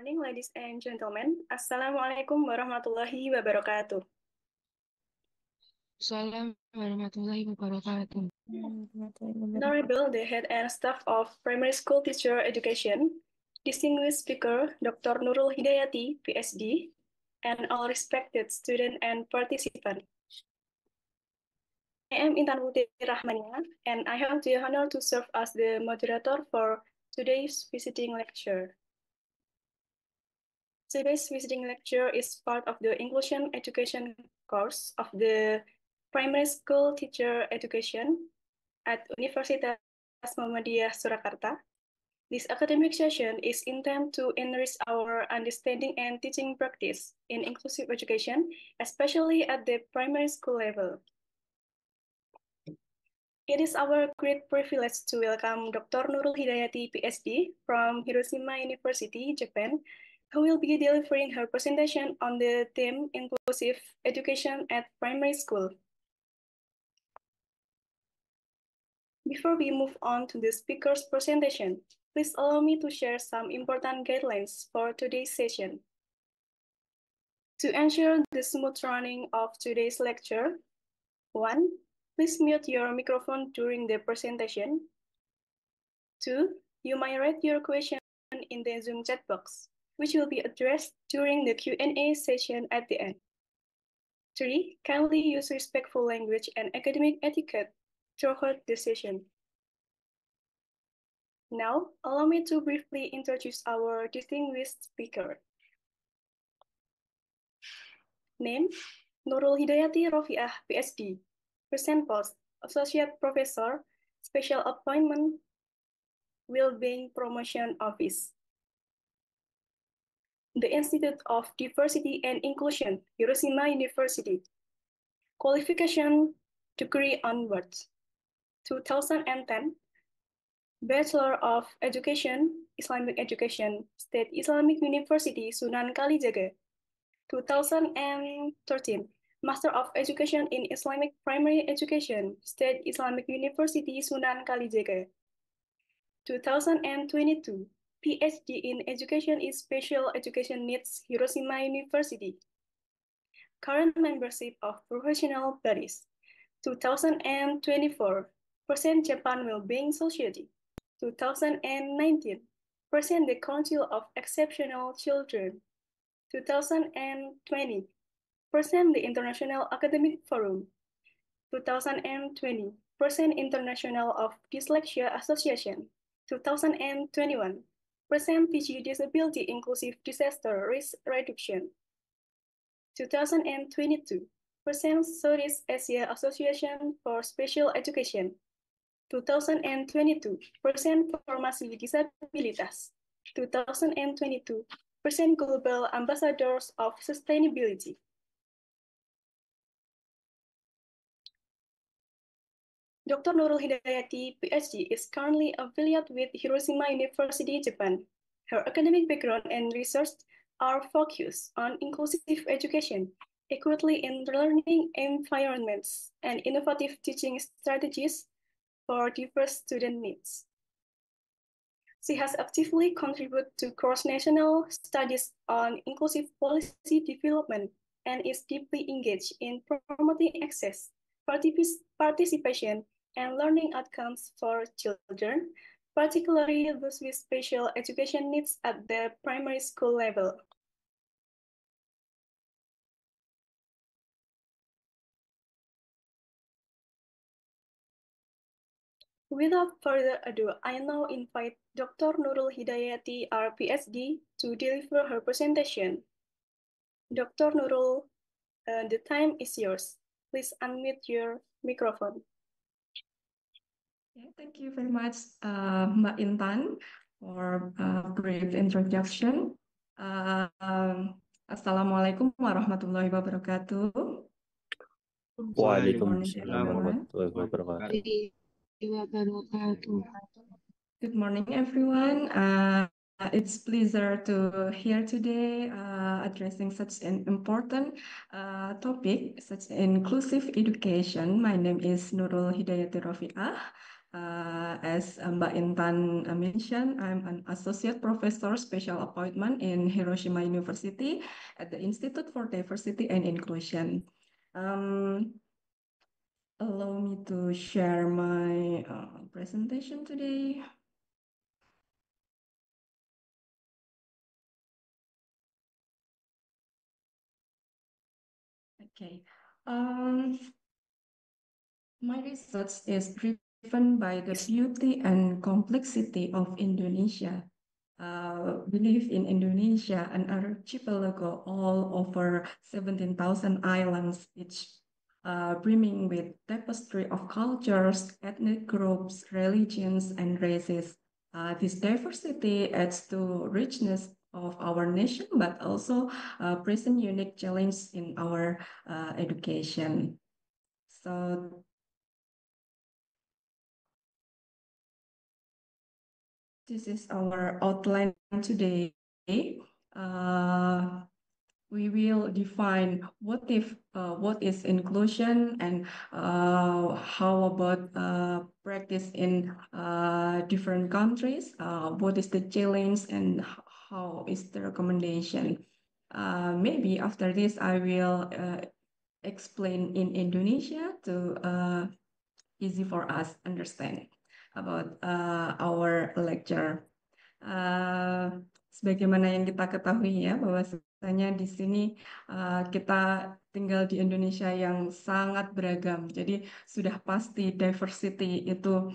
morning, ladies and gentlemen. Assalamualaikum warahmatullahi wabarakatuh. Assalamualaikum warahmatullahi wabarakatuh. Honorable the head and staff of primary school teacher education, distinguished speaker Dr. Nurul Hidayati, PhD, and all respected student and participant. I am Intan Putri Rahmania, and I have the honor to serve as the moderator for today's visiting lecture. Today's visiting lecture is part of the Inclusion Education course of the Primary School Teacher Education at Universitas Muhammadiyah Surakarta. This academic session is intended to enrich our understanding and teaching practice in inclusive education, especially at the primary school level. It is our great privilege to welcome Dr. Nurul Hidayati, PhD, from Hiroshima University, Japan, who will be delivering her presentation on the theme Inclusive Education at Primary School. Before we move on to the speaker's presentation, please allow me to share some important guidelines for today's session. To ensure the smooth running of today's lecture, 1. Please mute your microphone during the presentation. 2. You may write your question in the Zoom chat box, which will be addressed during the Q&A session at the end. 3. Kindly use respectful language and academic etiquette throughout the session. Now, allow me to briefly introduce our distinguished speaker. Name, Nurul Hidayati Rofiah, PhD. Present post, Associate Professor, Special Appointment, Wellbeing Promotion Office. The Institute of Diversity and Inclusion, Hiroshima University. Qualification, degree onwards. 2010, Bachelor of Education, Islamic Education, State Islamic University, Sunan Kalijaga. 2013, Master of Education in Islamic Primary Education, State Islamic University, Sunan Kalijaga. 2022, PhD in Education in Special Education Needs, Hiroshima University. Current membership of professional bodies. 2024, Present Japan Wellbeing Society. 2019, Present the Council of Exceptional Children. 2020, Present the International Academic Forum. 2020, Present International of Dyslexia Association. 2021, Present PG Disability Inclusive Disaster Risk Reduction. 2022, Present Southeast Asia Association for Special Education. 2022, Present Formasi Disabilitas. 2022, Present Global Ambassadors of Sustainability. Dr. Nurul Hidayati, PhD, is currently affiliated with Hiroshima University, Japan. Her academic background and research are focused on inclusive education, equity in learning environments, and innovative teaching strategies for diverse student needs. She has actively contributed to cross-national studies on inclusive policy development and is deeply engaged in promoting access, participation, and learning outcomes for children, particularly those with special education needs at the primary school level. Without further ado, I now invite Dr. Nurul Hidayati, our PhD, to deliver her presentation. Dr. Nurul, the time is yours. Please unmute your microphone. Yeah, thank you very much, Mbak Intan, for a brief introduction. Assalamualaikum warahmatullahi wabarakatuh. Waalaikumsalam warahmatullahi wabarakatuh. Good morning, everyone. It's a pleasure to here today addressing such an important topic, such inclusive education. My name is Nurul Hidayati Rofiah. As Mbak Intan mentioned, I'm an associate professor special appointment in Hiroshima University at the Institute for Diversity and Inclusion. Allow me to share my presentation today. Okay. My research is driven by the beauty and complexity of Indonesia. We live in Indonesia, an archipelago all over 17,000 islands, each brimming with tapestry of cultures, ethnic groups, religions, and races. This diversity adds to richness of our nation, but also present unique challenge in our education. So this is our outline today. We will define what is inclusion and how about practice in different countries. What is the challenge and how is the recommendation? Maybe after this I will explain in Indonesia to easy for us understand about our lecture. Sebagaimana yang kita ketahui ya, bahwasanya di sini kita tinggal di Indonesia yang sangat beragam. Jadi sudah pasti diversity itu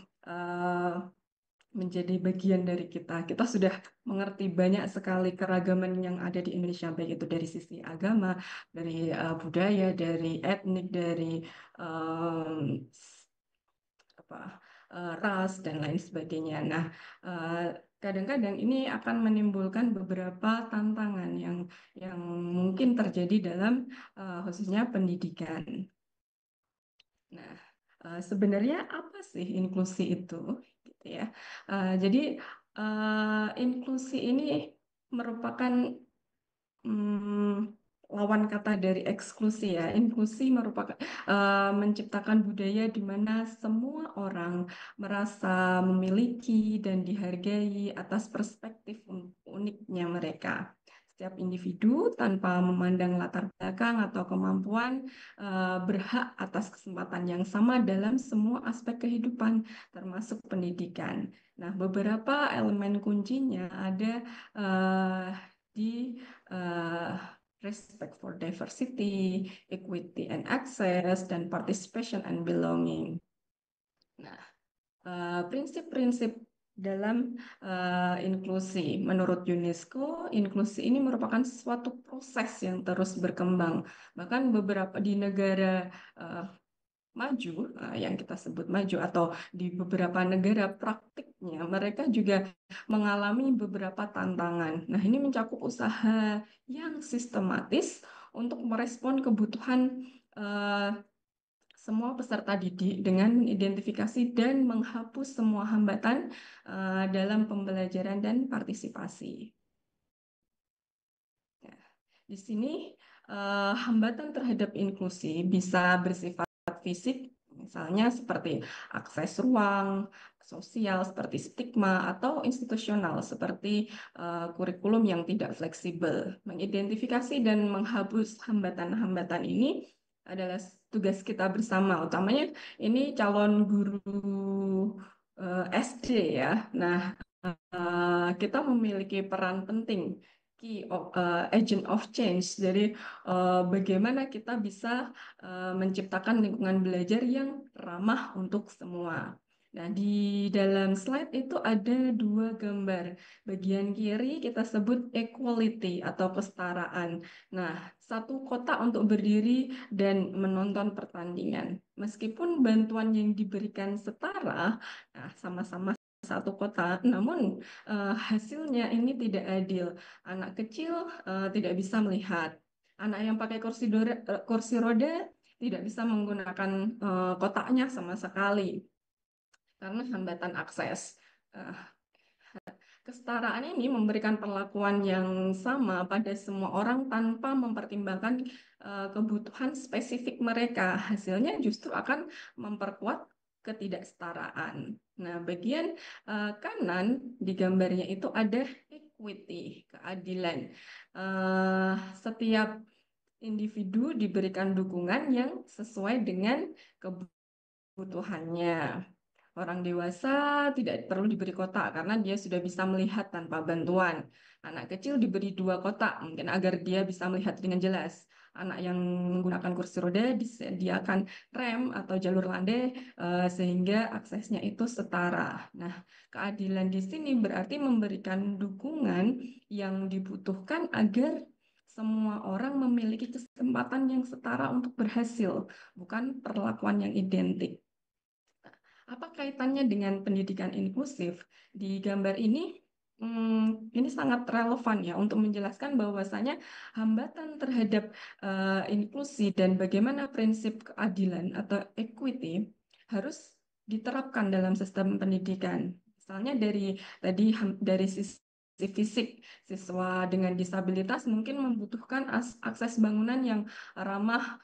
menjadi bagian dari kita. Kita sudah mengerti banyak sekali keragaman yang ada di Indonesia, baik itu dari sisi agama, dari budaya, dari etnik, dari ras dan lain sebagainya. Nah, kadang-kadang ini akan menimbulkan beberapa tantangan yang mungkin terjadi dalam khususnya pendidikan. Nah, sebenarnya apa sih inklusi itu? Gitu ya. Jadi inklusi ini merupakan lawan kata dari eksklusi ya. Inklusi merupakan menciptakan budaya di mana semua orang merasa memiliki dan dihargai atas perspektif uniknya mereka. Setiap individu tanpa memandang latar belakang atau kemampuan berhak atas kesempatan yang sama dalam semua aspek kehidupan, termasuk pendidikan. Nah, beberapa elemen kuncinya ada di respect for diversity, equity and access, dan participation and belonging. Nah, prinsip-prinsip dalam inklusi. Menurut UNESCO, inklusi ini merupakan suatu proses yang terus berkembang. Bahkan beberapa di negara maju, yang kita sebut maju, atau di beberapa negara praktiknya, mereka juga mengalami beberapa tantangan. Nah, ini mencakup usaha yang sistematis untuk merespon kebutuhan semua peserta didik dengan mengidentifikasi dan menghapus semua hambatan dalam pembelajaran dan partisipasi. Nah, di sini hambatan terhadap inklusi bisa bersifat fisik, misalnya seperti akses ruang, sosial seperti stigma, atau institusional seperti kurikulum yang tidak fleksibel. Mengidentifikasi dan menghapus hambatan-hambatan ini adalah tugas kita bersama, utamanya ini calon guru SD ya. Nah, kita memiliki peran penting agent of change. Jadi bagaimana kita bisa menciptakan lingkungan belajar yang ramah untuk semua. Nah, di dalam slide itu ada dua gambar. Bagian kiri kita sebut equality atau kesetaraan. Nah, satu kotak untuk berdiri dan menonton pertandingan. Meskipun bantuan yang diberikan setara, nah sama-sama satu kota, namun hasilnya ini tidak adil. Anak kecil tidak bisa melihat. Anak yang pakai kursi roda tidak bisa menggunakan kotaknya sama sekali karena hambatan akses. Kesetaraan ini memberikan perlakuan yang sama pada semua orang tanpa mempertimbangkan kebutuhan spesifik mereka. Hasilnya justru akan memperkuat ketidaksetaraan. Nah, bagian kanan di gambarnya itu ada equity, keadilan. Setiap individu diberikan dukungan yang sesuai dengan kebutuhannya. Orang dewasa tidak perlu diberi kotak karena dia sudah bisa melihat tanpa bantuan. Anak kecil diberi 2 kotak mungkin agar dia bisa melihat dengan jelas. Anak yang menggunakan kursi roda disediakan rem atau jalur landai sehingga aksesnya itu setara. Nah, keadilan di sini berarti memberikan dukungan yang dibutuhkan agar semua orang memiliki kesempatan yang setara untuk berhasil, bukan perlakuan yang identik. Apa kaitannya dengan pendidikan inklusif? Di gambar ini sangat relevan ya untuk menjelaskan bahwasanya hambatan terhadap inklusi dan bagaimana prinsip keadilan atau equity harus diterapkan dalam sistem pendidikan. Misalnya dari sisi fisik, siswa dengan disabilitas mungkin membutuhkan akses bangunan yang ramah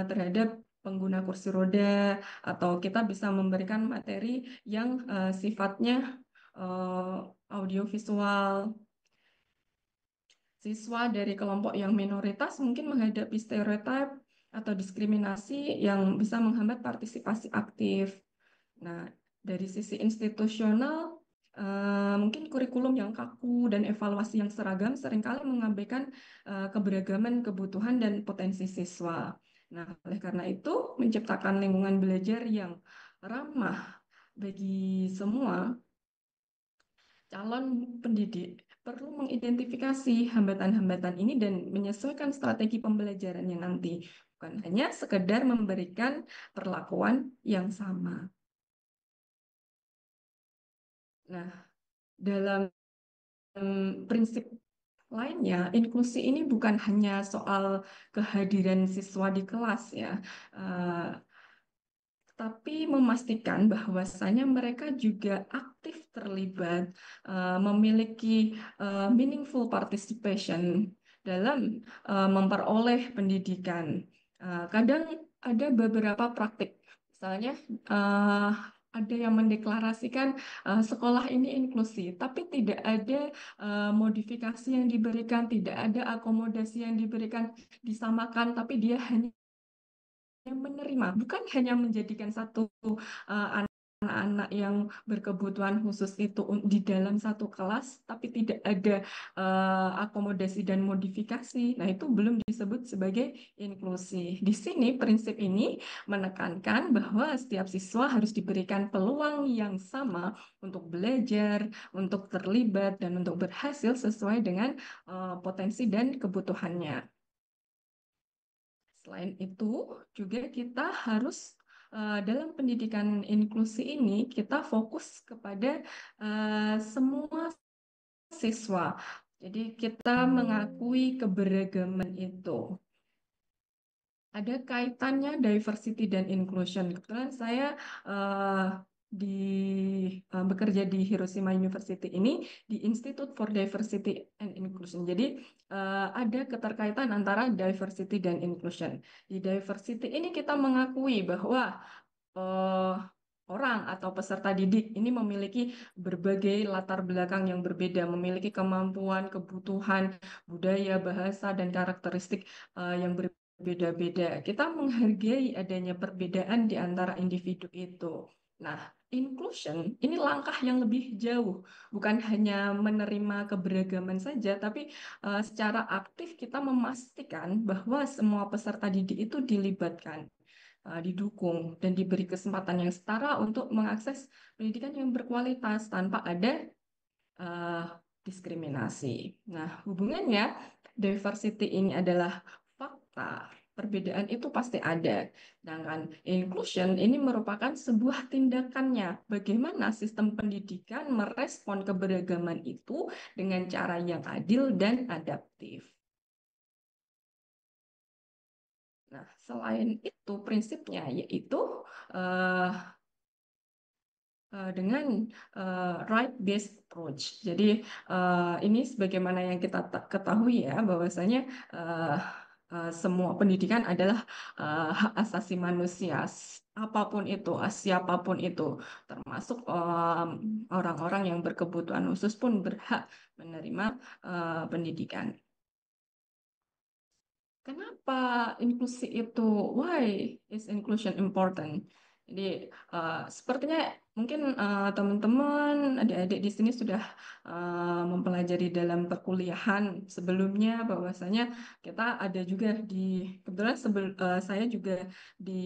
terhadap pengguna kursi roda, atau kita bisa memberikan materi yang sifatnya audiovisual. Siswa dari kelompok yang minoritas mungkin menghadapi stereotip atau diskriminasi yang bisa menghambat partisipasi aktif. Nah, dari sisi institusional, mungkin kurikulum yang kaku dan evaluasi yang seragam seringkali mengabaikan keberagaman kebutuhan dan potensi siswa. Nah, oleh karena itu, menciptakan lingkungan belajar yang ramah bagi semua calon pendidik perlu mengidentifikasi hambatan-hambatan ini dan menyesuaikan strategi pembelajarannya nanti, bukan hanya sekedar memberikan perlakuan yang sama. Nah, dalam prinsip lainnya, inklusi ini bukan hanya soal kehadiran siswa di kelas ya, eh, tapi memastikan bahwasanya mereka juga aktif terlibat, memiliki meaningful participation dalam memperoleh pendidikan. Kadang ada beberapa praktik, misalnya uh, ada yang mendeklarasikan sekolah ini inklusi, tapi tidak ada modifikasi yang diberikan, tidak ada akomodasi yang diberikan, disamakan, tapi dia hanya yang menerima, bukan hanya menjadikan satu anak-anak yang berkebutuhan khusus itu di dalam satu kelas, tapi tidak ada akomodasi dan modifikasi. Nah, itu belum disebut sebagai inklusi. Di sini prinsip ini menekankan bahwa setiap siswa harus diberikan peluang yang sama untuk belajar, untuk terlibat, dan untuk berhasil sesuai dengan potensi dan kebutuhannya. Selain itu, juga kita harus dalam pendidikan inklusi ini kita fokus kepada semua siswa. Jadi kita mengakui keberagaman itu. Ada kaitannya diversity dan inclusion. Kebetulan saya uh, di bekerja di Hiroshima University ini di Institute for Diversity and Inclusion. Jadi ada keterkaitan antara diversity dan inclusion. Di diversity ini kita mengakui bahwa uh, orang atau peserta didik ini memiliki berbagai latar belakang yang berbeda, memiliki kemampuan, kebutuhan, budaya, bahasa, dan karakteristik yang berbeda-beda. Kita menghargai adanya perbedaan di antara individu itu. Nah, inclusion ini langkah yang lebih jauh, bukan hanya menerima keberagaman saja, tapi secara aktif kita memastikan bahwa semua peserta didik itu dilibatkan, didukung, dan diberi kesempatan yang setara untuk mengakses pendidikan yang berkualitas tanpa ada uh, diskriminasi. Nah, hubungannya diversity ini adalah fakta. Perbedaan itu pasti ada. Sedangkan inclusion ini merupakan sebuah tindakannya. Bagaimana sistem pendidikan merespon keberagaman itu dengan cara yang adil dan adaptif. Nah, selain itu prinsipnya yaitu uh, dengan right-based approach. Jadi ini sebagaimana yang kita ketahui ya bahwasanya uh, semua pendidikan adalah hak asasi manusia, apapun itu, siapapun itu, termasuk orang-orang yang berkebutuhan khusus pun berhak menerima pendidikan. Kenapa inklusi itu? Why is inclusion important? Jadi sepertinya mungkin teman-teman, adik-adik di sini sudah mempelajari dalam perkuliahan sebelumnya bahwasanya kita ada juga di kebetulan saya juga di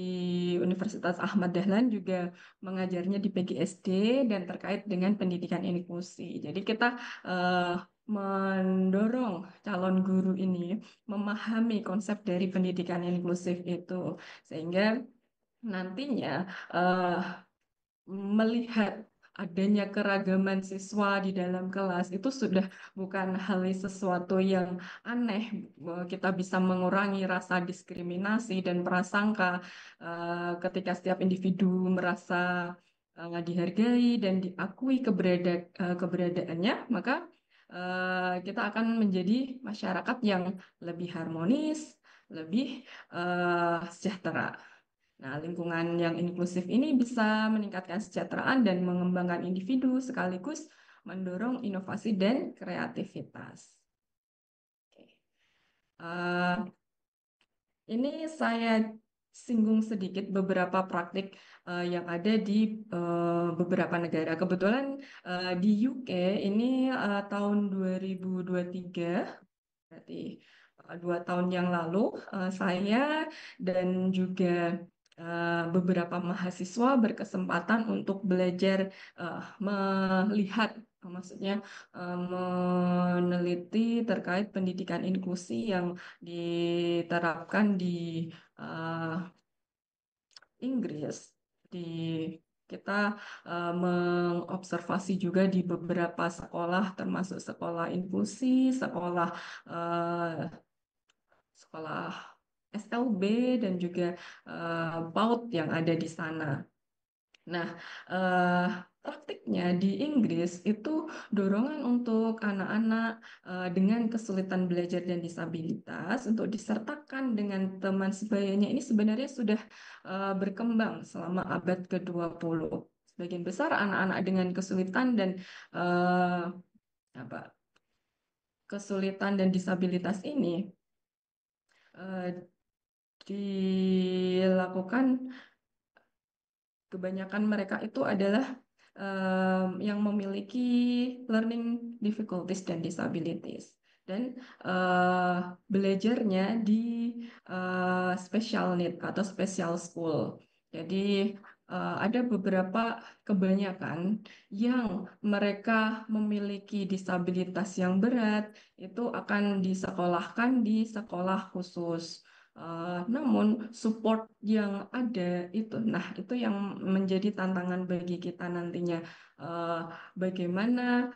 Universitas Ahmad Dahlan juga mengajarnya di PGSD dan terkait dengan pendidikan inklusi. Jadi kita eh, mendorong calon guru ini memahami konsep dari pendidikan inklusif itu, sehingga nantinya eh, melihat adanya keragaman siswa di dalam kelas itu sudah bukan hal sesuatu yang aneh. Kita bisa mengurangi rasa diskriminasi dan prasangka ketika setiap individu merasa dihargai dan diakui keberadaannya, maka kita akan menjadi masyarakat yang lebih harmonis, lebih sejahtera. Nah, lingkungan yang inklusif ini bisa meningkatkan kesejahteraan dan mengembangkan individu sekaligus mendorong inovasi dan kreativitas. Oke. Eh, ini saya singgung sedikit beberapa praktik yang ada di beberapa negara. Kebetulan di UK ini tahun 2023, berarti 2 tahun yang lalu, saya dan juga beberapa mahasiswa berkesempatan untuk belajar melihat, maksudnya meneliti terkait pendidikan inklusi yang diterapkan di uh, Inggris. Di kita mengobservasi juga di beberapa sekolah, termasuk sekolah inklusi, sekolah SLB dan juga PAUD yang ada di sana. Nah, eh, praktiknya di Inggris itu dorongan untuk anak-anak dengan kesulitan belajar dan disabilitas untuk disertakan dengan teman sebayanya ini sebenarnya sudah berkembang selama abad ke-20. Sebagian besar anak-anak dengan kesulitan dan eh, apa, kesulitan dan disabilitas ini eh, dilakukan, kebanyakan mereka itu adalah yang memiliki learning difficulties dan disabilities. Dan belajarnya di special need atau special school. Jadi ada beberapa, kebanyakan yang mereka memiliki disabilitas yang berat itu akan disekolahkan di sekolah khusus. Namun support yang ada itu, nah itu yang menjadi tantangan bagi kita nantinya. Eh, Bagaimana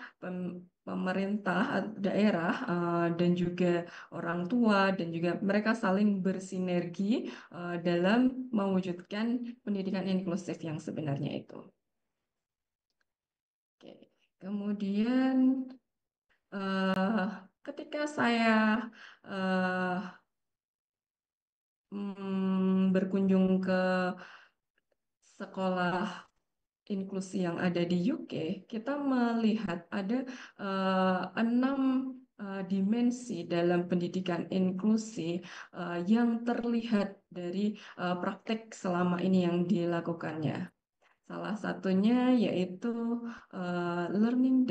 pemerintah daerah dan juga orang tua dan juga mereka saling bersinergi dalam mewujudkan pendidikan inklusif yang sebenarnya itu. Oke. Kemudian eh, ketika saya eh, berkunjung ke sekolah inklusi yang ada di UK, kita melihat ada 6 dimensi dalam pendidikan inklusi yang terlihat dari praktek selama ini yang dilakukannya. Salah satunya yaitu learning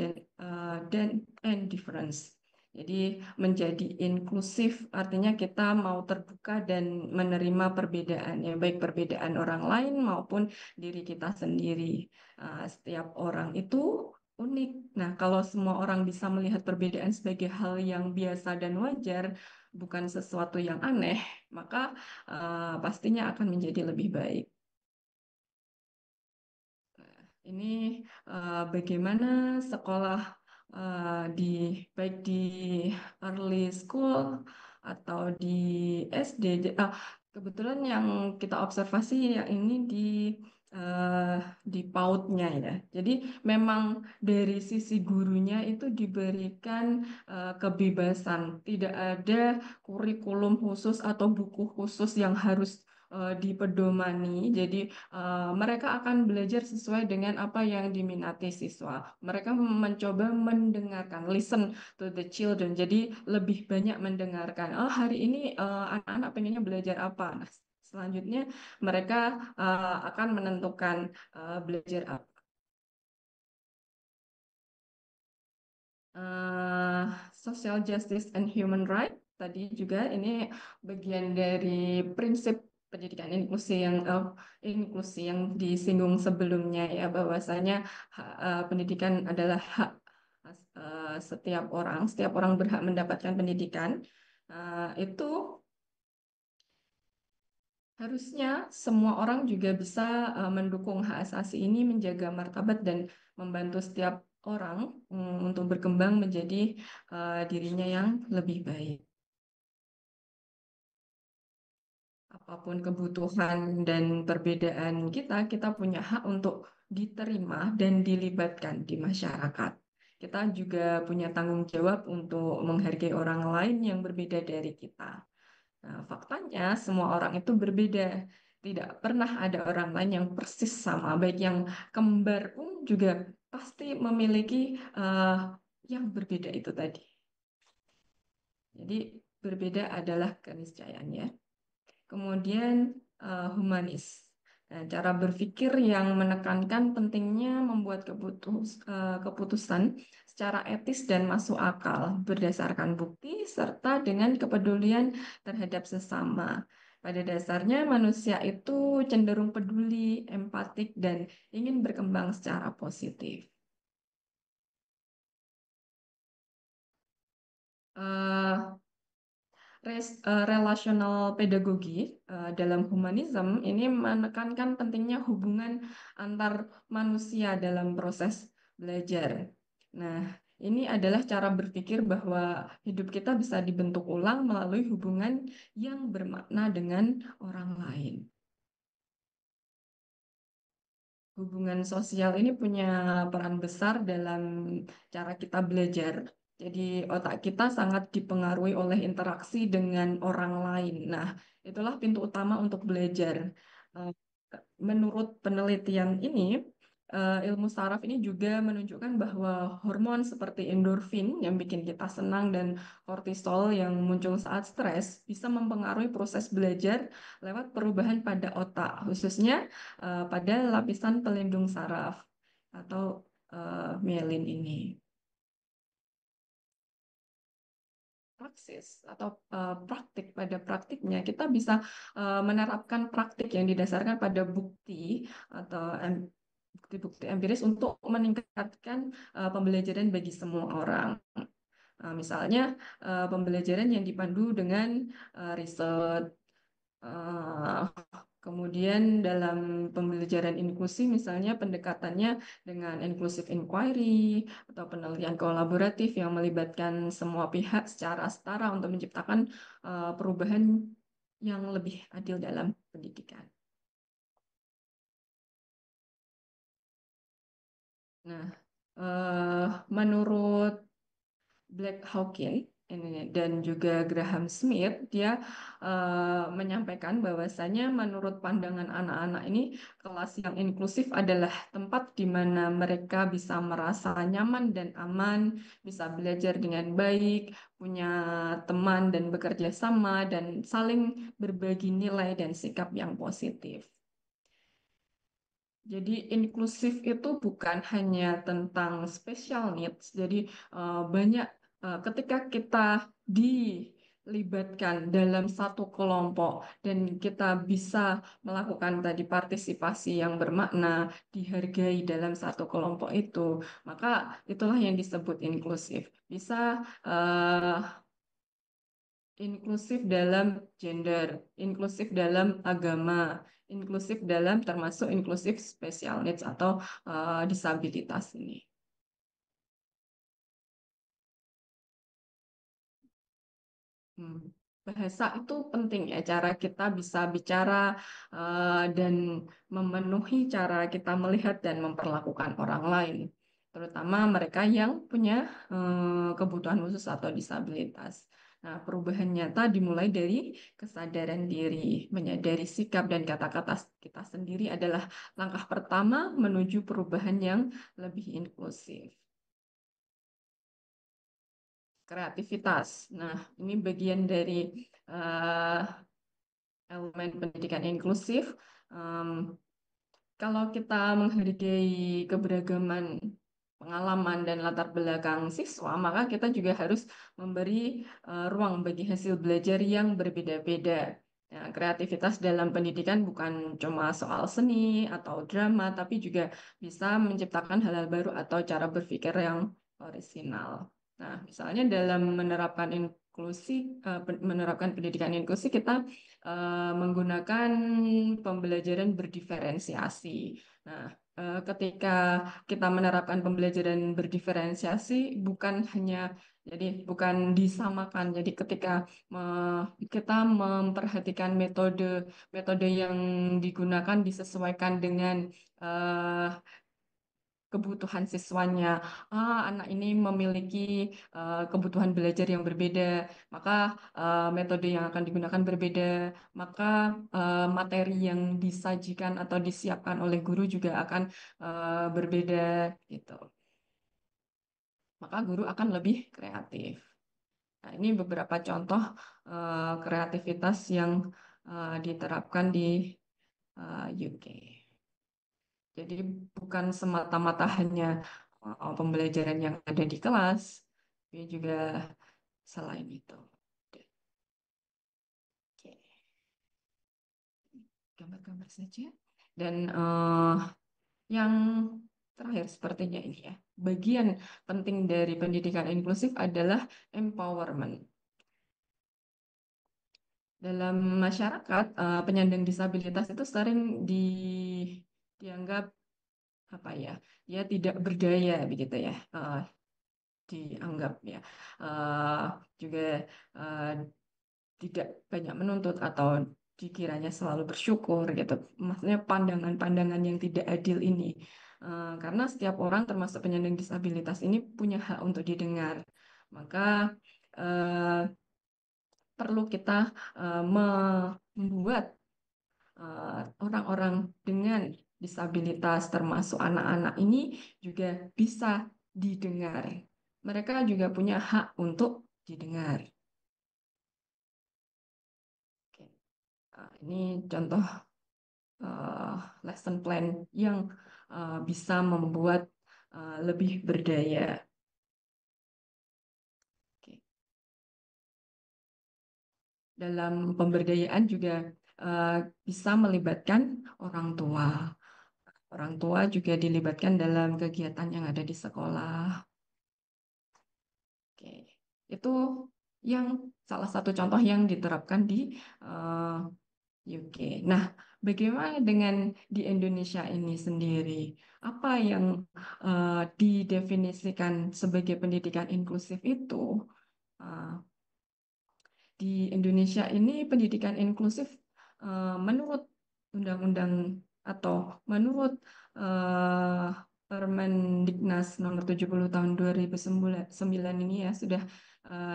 and difference. Jadi menjadi inklusif artinya kita mau terbuka dan menerima perbedaan, ya baik perbedaan orang lain maupun diri kita sendiri. Setiap orang itu unik. Nah, kalau semua orang bisa melihat perbedaan sebagai hal yang biasa dan wajar, bukan sesuatu yang aneh, maka pastinya akan menjadi lebih baik. Ini bagaimana sekolah di baik di early school atau di SD. Kebetulan yang kita observasi yang ini di eh, di PAUD-nya ya. Jadi memang dari sisi gurunya itu diberikan kebebasan, tidak ada kurikulum khusus atau buku khusus yang harus dipedomani. Jadi mereka akan belajar sesuai dengan apa yang diminati siswa. Mereka mencoba mendengarkan, listen to the children. Jadi lebih banyak mendengarkan. Oh, hari ini anak-anak pengennya belajar apa? Nah, selanjutnya mereka akan menentukan belajar apa. Eh, Social justice and human right tadi juga ini bagian dari prinsip pendidikan inklusi yang disinggung sebelumnya ya, bahwasanya pendidikan adalah hak setiap orang berhak mendapatkan pendidikan. Itu harusnya semua orang juga bisa mendukung hak asasi ini, menjaga martabat dan membantu setiap orang untuk berkembang menjadi dirinya yang lebih baik. Apapun kebutuhan dan perbedaan kita, kita punya hak untuk diterima dan dilibatkan di masyarakat. Kita juga punya tanggung jawab untuk menghargai orang lain yang berbeda dari kita. Nah, faktanya semua orang itu berbeda. Tidak pernah ada orang lain yang persis sama. Baik yang kembar pun juga pasti memiliki yang berbeda itu tadi. Jadi berbeda adalah keniscayaannya. Kemudian humanis. Nah, cara berpikir yang menekankan pentingnya membuat keputusan secara etis dan masuk akal berdasarkan bukti serta dengan kepedulian terhadap sesama. Pada dasarnya manusia itu cenderung peduli, empatik, dan ingin berkembang secara positif. Eh, Relasional pedagogi dalam humanism ini menekankan pentingnya hubungan antar manusia dalam proses belajar. Nah, ini adalah cara berpikir bahwa hidup kita bisa dibentuk ulang melalui hubungan yang bermakna dengan orang lain. Hubungan sosial ini punya peran besar dalam cara kita belajar. Jadi otak kita sangat dipengaruhi oleh interaksi dengan orang lain. Nah, itulah pintu utama untuk belajar. Eh, Menurut penelitian ini, ilmu saraf ini juga menunjukkan bahwa hormon seperti endorfin yang bikin kita senang dan kortisol yang muncul saat stres bisa mempengaruhi proses belajar lewat perubahan pada otak, khususnya pada lapisan pelindung saraf atau mielin ini. Praksis atau praktik, pada praktiknya kita bisa menerapkan praktik yang didasarkan pada bukti atau bukti-bukti empiris untuk meningkatkan pembelajaran bagi semua orang. Misalnya pembelajaran yang dipandu dengan riset. Eh, Kemudian dalam pembelajaran inklusi misalnya pendekatannya dengan inclusive inquiry atau penelitian kolaboratif yang melibatkan semua pihak secara setara untuk menciptakan perubahan yang lebih adil dalam pendidikan. Nah, menurut Black Hawkin dan juga Graham Smith, dia menyampaikan bahwasanya menurut pandangan anak-anak ini, kelas yang inklusif adalah tempat di mana mereka bisa merasa nyaman dan aman, bisa belajar dengan baik, punya teman dan bekerja sama, dan saling berbagi nilai dan sikap yang positif. Jadi inklusif itu bukan hanya tentang special needs. Jadi banyak ketika kita dilibatkan dalam satu kelompok dan kita bisa melakukan tadi partisipasi yang bermakna, dihargai dalam satu kelompok itu, maka itulah yang disebut inklusif. Bisa eh, inklusif dalam gender, inklusif dalam agama, inklusif dalam termasuk inklusif special needs atau disabilitas ini. Hmm. bahasa itu penting ya, cara kita bisa bicara dan memenuhi cara kita melihat dan memperlakukan orang lain, terutama mereka yang punya kebutuhan khusus atau disabilitas. Nah, perubahan nyata dimulai dari kesadaran diri, menyadari sikap dan kata-kata kita sendiri adalah langkah pertama menuju perubahan yang lebih inklusif. Kreativitas. Nah, ini bagian dari eh, elemen pendidikan inklusif. Em, Kalau kita menghargai keberagaman pengalaman dan latar belakang siswa, maka kita juga harus memberi ruang bagi hasil belajar yang berbeda-beda. Nah, kreativitas dalam pendidikan bukan cuma soal seni atau drama, tapi juga bisa menciptakan hal-hal baru atau cara berpikir yang orisinal. Nah, misalnya dalam menerapkan pendidikan inklusi, kita menggunakan pembelajaran berdiferensiasi. Nah, ketika kita menerapkan pembelajaran berdiferensiasi, bukan disamakan. Jadi ketika kita memperhatikan metode yang digunakan disesuaikan dengan eh, kebutuhan siswanya. Anak ini memiliki kebutuhan belajar yang berbeda, maka metode yang akan digunakan berbeda, maka materi yang disajikan atau disiapkan oleh guru juga akan berbeda gitu. Maka guru akan lebih kreatif. Nah, ini beberapa contoh kreativitas yang diterapkan di UK. Jadi bukan semata-mata hanya pembelajaran yang ada di kelas, tapi juga selain itu. Oke, gambar-gambar saja. Dan yang terakhir sepertinya ini ya, bagian penting dari pendidikan inklusif adalah empowerment. Dalam masyarakat, penyandang disabilitas itu sering dianggap apa ya, dia tidak berdaya begitu ya. Dianggap ya eh, juga eh, tidak banyak menuntut atau dikiranya selalu bersyukur gitu. Maksudnya pandangan-pandangan yang tidak adil ini. Karena setiap orang termasuk penyandang disabilitas ini punya hak untuk didengar. Maka eh, perlu kita membuat orang-orang dengan disabilitas termasuk anak-anak ini juga bisa didengar. Mereka juga punya hak untuk didengar. Oke. Ini contoh eh, lesson plan yang bisa membuat lebih berdaya. Oke. Dalam pemberdayaan juga eh, bisa melibatkan orang tua. Orang tua juga dilibatkan dalam kegiatan yang ada di sekolah. Oke, itu yang salah satu contoh yang diterapkan di eh, UK. Nah, bagaimana dengan di Indonesia ini sendiri? Apa yang didefinisikan sebagai pendidikan inklusif itu? Eh, di Indonesia ini pendidikan inklusif menurut undang-undang atau menurut eh, Permendiknas nomor 70 tahun 2009 ini ya sudah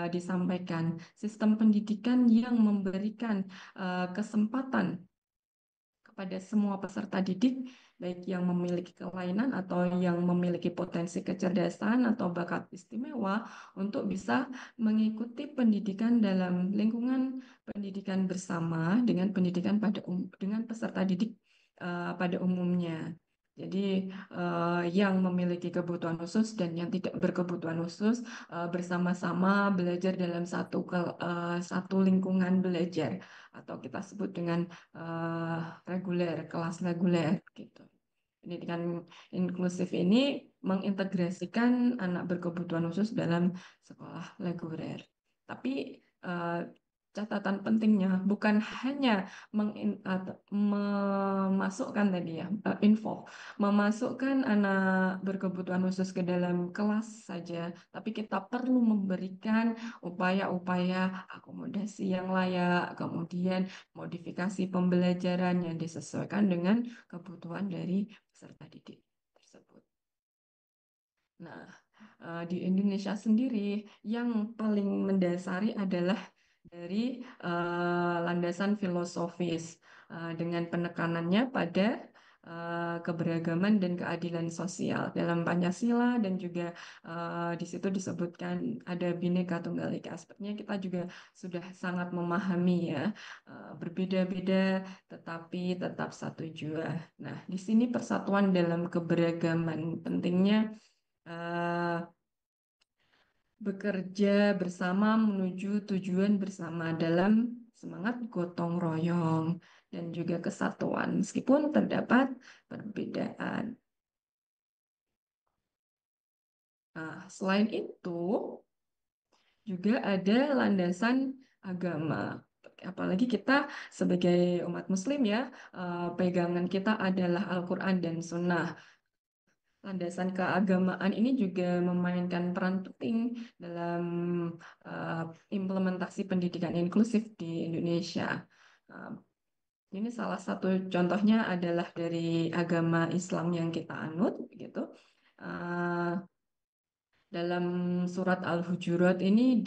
disampaikan sistem pendidikan yang memberikan kesempatan kepada semua peserta didik, baik yang memiliki kelainan atau yang memiliki potensi kecerdasan atau bakat istimewa, untuk bisa mengikuti pendidikan dalam lingkungan pendidikan bersama dengan dengan peserta didik pada umumnya. Jadi, yang memiliki kebutuhan khusus dan yang tidak berkebutuhan khusus bersama-sama belajar dalam satu lingkungan belajar, atau kita sebut dengan eh, kelas reguler gitu. Pendidikan inklusif ini mengintegrasikan anak berkebutuhan khusus dalam sekolah reguler. Tapi catatan pentingnya bukan hanya memasukkan tadi ya, memasukkan anak berkebutuhan khusus ke dalam kelas saja, tapi kita perlu memberikan upaya-upaya akomodasi yang layak, kemudian modifikasi pembelajaran yang disesuaikan dengan kebutuhan dari peserta didik tersebut. Nah, di Indonesia sendiri yang paling mendasari adalah dari landasan filosofis dengan penekanannya pada keberagaman dan keadilan sosial dalam Pancasila dan juga di situ disebutkan ada Bhinneka Tunggal Ika. Sepertinya kita juga sudah sangat memahami ya, berbeda-beda tetapi tetap satu jua. Nah, di sini persatuan dalam keberagaman, pentingnya eh, bekerja bersama menuju tujuan bersama dalam semangat gotong royong dan juga kesatuan meskipun terdapat perbedaan. Nah, selain itu juga ada landasan agama. Apalagi kita sebagai umat Muslim ya, pegangan kita adalah Al-Quran dan Sunnah. Landasan keagamaan ini juga memainkan peran penting dalam uh, implementasi pendidikan inklusif di Indonesia. Uh, ini salah satu contohnya adalah dari agama Islam yang kita anut, gitu. Uh, dalam surat Al-Hujurat ini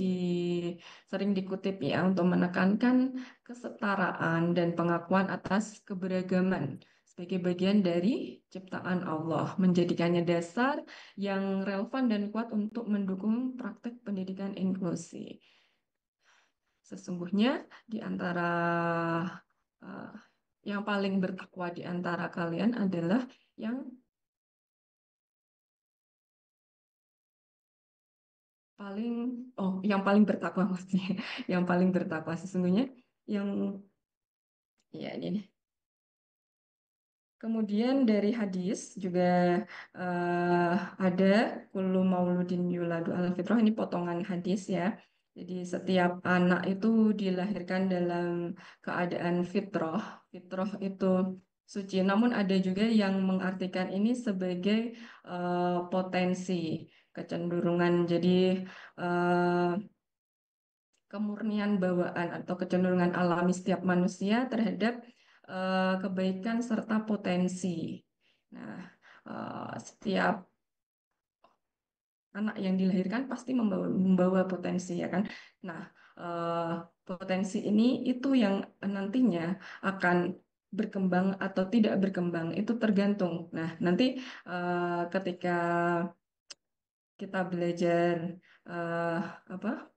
sering dikutip ya untuk menekankan kesetaraan dan pengakuan atas keberagaman sebagai bagian dari ciptaan Allah, menjadikannya dasar yang relevan dan kuat untuk mendukung praktek pendidikan inklusi. Sesungguhnya di antara uh, yang paling bertakwa di antara kalian adalah yang paling yang paling bertakwa maksudnya, yang paling bertakwa sesungguhnya yang ya ini nih. Kemudian dari hadis juga eh, ada kullu mauludin yuladu ala fitrah, ini potongan hadis ya. Jadi setiap anak itu dilahirkan dalam keadaan fitrah. Fitrah itu suci. Namun ada juga yang mengartikan ini sebagai potensi kecenderungan. Jadi eh, kemurnian bawaan atau kecenderungan alami setiap manusia terhadap kebaikan serta potensi. Nah, setiap anak yang dilahirkan pasti membawa potensi ya kan. Nah, eh, potensi ini itu yang nantinya akan berkembang atau tidak berkembang itu tergantung. Nah, nanti ketika kita belajar eh, apa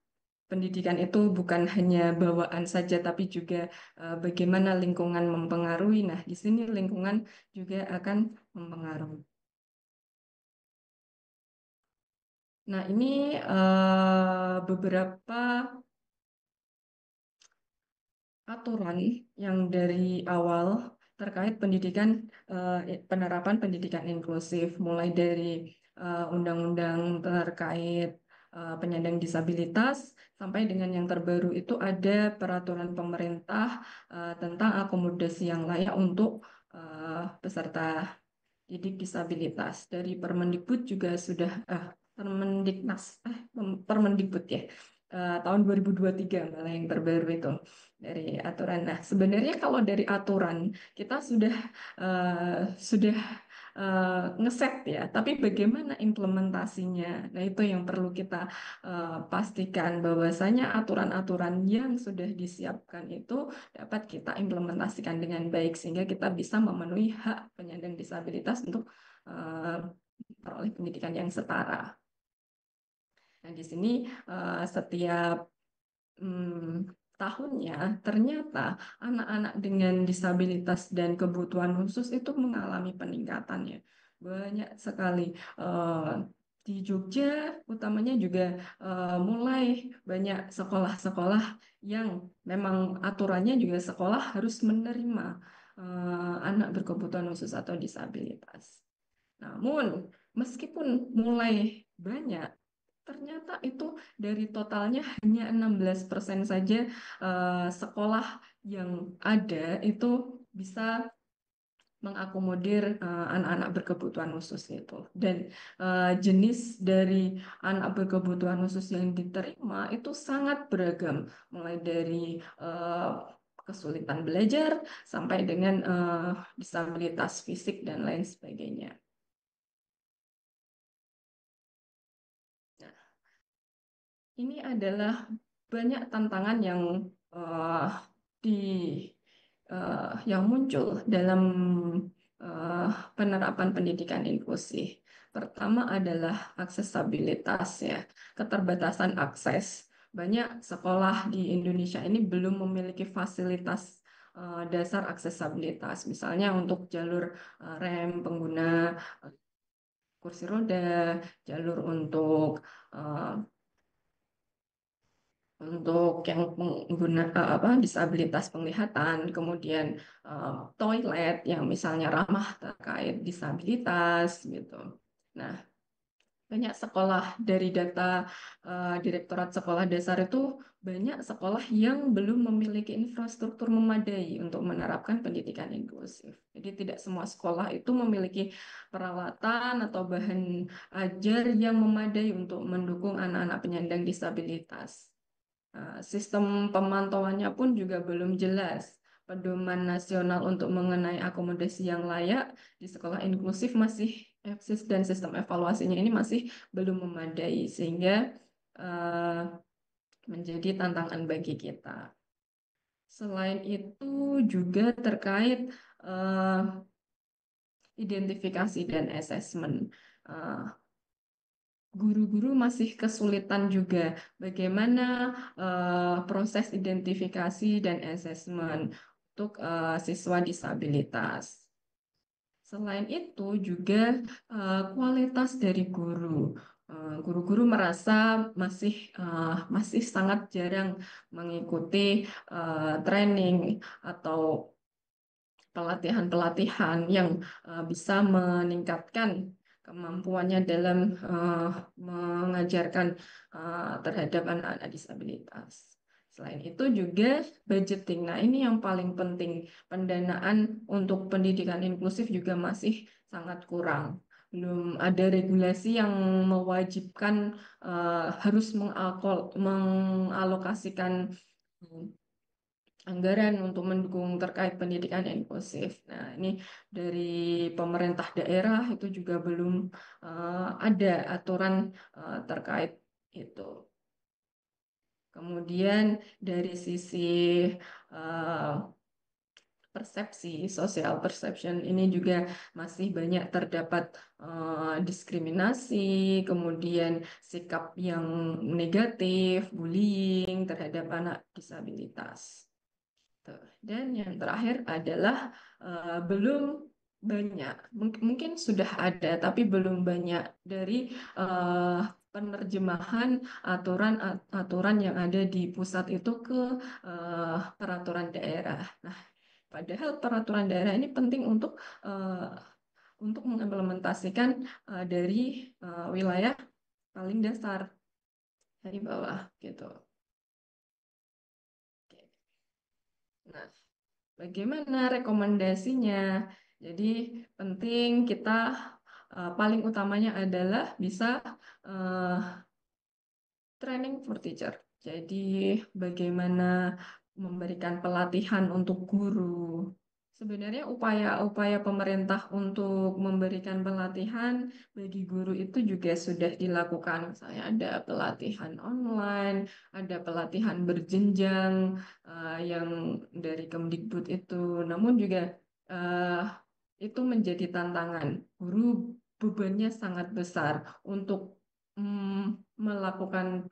pendidikan itu bukan hanya bawaan saja, tapi juga bagaimana lingkungan mempengaruhi. Nah, di sini lingkungan juga akan mempengaruhi. Nah, ini beberapa aturan yang dari awal terkait pendidikan, penerapan pendidikan inklusif, mulai dari undang-undang terkait penyandang disabilitas sampai dengan yang terbaru itu ada peraturan pemerintah tentang akomodasi yang layak untuk peserta didik disabilitas. Dari Permendikbud juga sudah Permendiknas Permendikbud ya, tahun 2023 malah yang terbaru itu dari aturan. Nah, sebenarnya kalau dari aturan kita sudah ngeset ya, tapi bagaimana implementasinya? Nah, itu yang perlu kita pastikan bahwasanya aturan-aturan yang sudah disiapkan itu dapat kita implementasikan dengan baik sehingga kita bisa memenuhi hak penyandang disabilitas untuk memperoleh pendidikan yang setara. Nah, di sini setiap tahunnya ternyata anak-anak dengan disabilitas dan kebutuhan khusus itu mengalami peningkatannya banyak sekali. Eh, di Jogja utamanya juga mulai banyak sekolah-sekolah yang memang aturannya juga sekolah harus menerima anak berkebutuhan khusus atau disabilitas. Namun meskipun mulai banyak, ternyata itu dari totalnya hanya 16% saja sekolah yang ada itu bisa mengakomodir anak-anak berkebutuhan khusus itu. Dan jenis dari anak berkebutuhan khusus yang diterima itu sangat beragam, mulai dari kesulitan belajar sampai dengan disabilitas fisik dan lain sebagainya. Nah, ini adalah banyak tantangan yang uh, di yang muncul dalam uh, penerapan pendidikan inklusif. Pertama adalah aksesabilitas ya, keterbatasan akses. Banyak sekolah di Indonesia ini belum memiliki fasilitas dasar aksesabilitas, misalnya untuk jalur rem pengguna kursi roda, jalur uh, untuk yang pengguna disabilitas penglihatan, kemudian toilet yang misalnya ramah terkait disabilitas gitu. Nah, banyak sekolah dari data Direktorat Sekolah Dasar itu banyak sekolah yang belum memiliki infrastruktur memadai untuk menerapkan pendidikan inklusif. Jadi tidak semua sekolah itu memiliki peralatan atau bahan ajar yang memadai untuk mendukung anak-anak penyandang disabilitas. Sistem pemantauannya pun juga belum jelas. Pedoman nasional untuk mengenai akomodasi yang layak di sekolah inklusif masih eksis dan sistem evaluasinya ini masih belum memadai sehingga menjadi tantangan bagi kita. Selain itu juga terkait identifikasi dan asesmen. Guru-guru masih kesulitan juga bagaimana proses identifikasi dan asesmen untuk siswa disabilitas. Selain itu juga kualitas dari guru. Guru-guru merasa masih sangat jarang mengikuti training atau pelatihan-pelatihan yang bisa meningkatkan kemampuannya dalam mengajarkan terhadap anak-anak disabilitas. Selain itu juga budgeting. Nah, ini yang paling penting. Pendanaan untuk pendidikan inklusif juga masih sangat kurang. Belum ada regulasi yang mewajibkan harus mengalokasikan anggaran untuk mendukung terkait pendidikan inklusif. Nah, ini dari pemerintah daerah itu juga belum ada aturan terkait itu. Kemudian dari sisi uh, persepsi, social perception ini juga masih banyak terdapat diskriminasi, kemudian sikap yang negatif, bullying terhadap anak disabilitas. Dan yang terakhir adalah belum banyak, mungkin sudah ada, tapi belum banyak dari penerjemahan aturan-aturan yang ada di pusat itu ke peraturan daerah. Nah, padahal peraturan daerah ini penting untuk mengimplementasikan dari wilayah paling dasar dari bawah gitu. Oke. Nah, bagaimana rekomendasinya? Jadi penting kita paling utamanya adalah bisa uh, training for teacher. Jadi bagaimana memberikan pelatihan untuk guru. Sebenarnya upaya-upaya pemerintah untuk memberikan pelatihan bagi guru itu juga sudah dilakukan. Misalnya ada pelatihan online, ada pelatihan berjenjang yang dari Kemdikbud itu. Namun juga eh, itu menjadi tantangan. Guru bebannya sangat besar untuk melakukan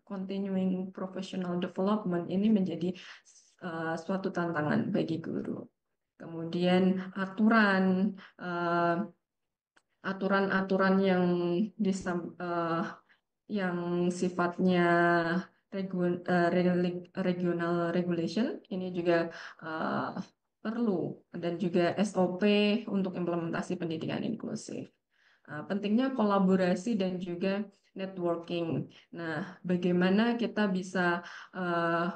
continuing professional development ini menjadi suatu tantangan bagi guru. Kemudian uh, aturan-aturan yang sifatnya regional regulation ini juga uh, perlu dan juga SOP untuk implementasi pendidikan inklusif. Pentingnya kolaborasi dan juga networking. Nah, bagaimana kita bisa uh,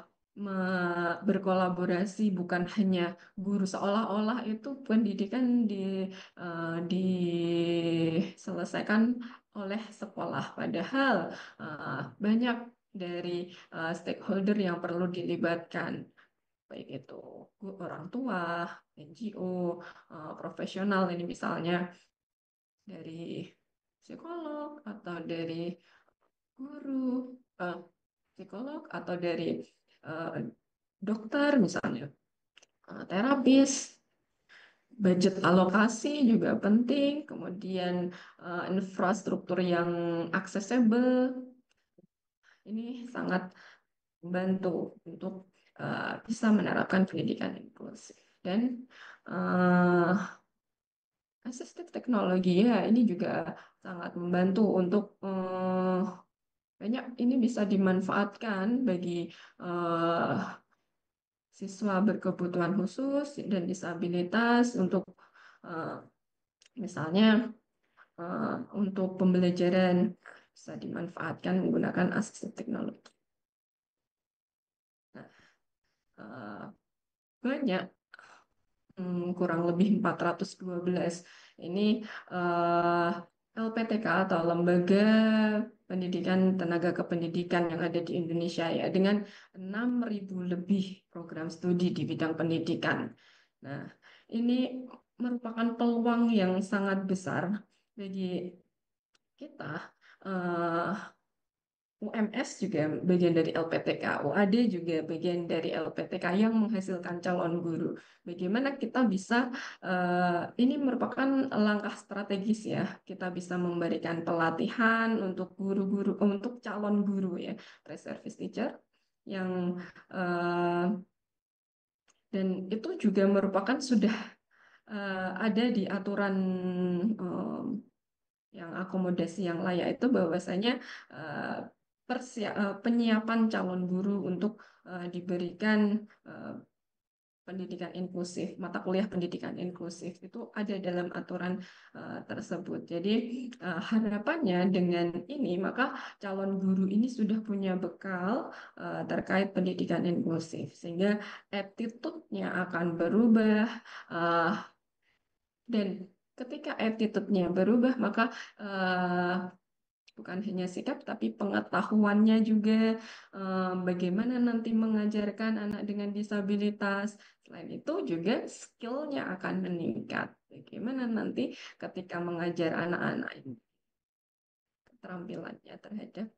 berkolaborasi, bukan hanya guru, seolah-olah itu pendidikan diselesaikan oleh sekolah, padahal banyak dari stakeholder yang perlu dilibatkan, baik itu orang tua, NGO, profesional, ini misalnya dari psikolog atau dari guru, psikolog atau dari eh, dokter misalnya, terapis. Budget alokasi juga penting, kemudian infrastruktur yang aksesibel, ini sangat membantu untuk bisa menerapkan pendidikan inklusif. Dan uh, asistif teknologi ya, ini juga sangat membantu untuk banyak, ini bisa dimanfaatkan bagi siswa berkebutuhan khusus dan disabilitas untuk uh, misalnya untuk pembelajaran bisa dimanfaatkan menggunakan asistif teknologi. Nah, banyak, kurang lebih 412 ini LPTK atau Lembaga Pendidikan Tenaga Kependidikan yang ada di Indonesia ya, dengan 6.000 lebih program studi di bidang pendidikan. Nah, ini merupakan peluang yang sangat besar bagi kita. UMS juga bagian dari LPTK, UAD juga bagian dari LPTK yang menghasilkan calon guru. Bagaimana kita bisa, ini merupakan langkah strategis ya, kita bisa memberikan pelatihan untuk guru-guru, untuk calon guru ya, pre-service teacher, yang dan itu juga merupakan sudah ada di aturan yang akomodasi yang layak itu, bahwasanya penyiapan calon guru untuk diberikan pendidikan inklusif, mata kuliah pendidikan inklusif itu ada dalam aturan tersebut. Jadi harapannya dengan ini maka calon guru ini sudah punya bekal terkait pendidikan inklusif, sehingga attitude-nya akan berubah, dan ketika attitude-nya berubah maka bukan hanya sikap, tapi pengetahuannya juga, bagaimana nanti mengajarkan anak dengan disabilitas. Selain itu juga skill-nya akan meningkat. Bagaimana nanti ketika mengajar anak-anak ini, keterampilannya terhadap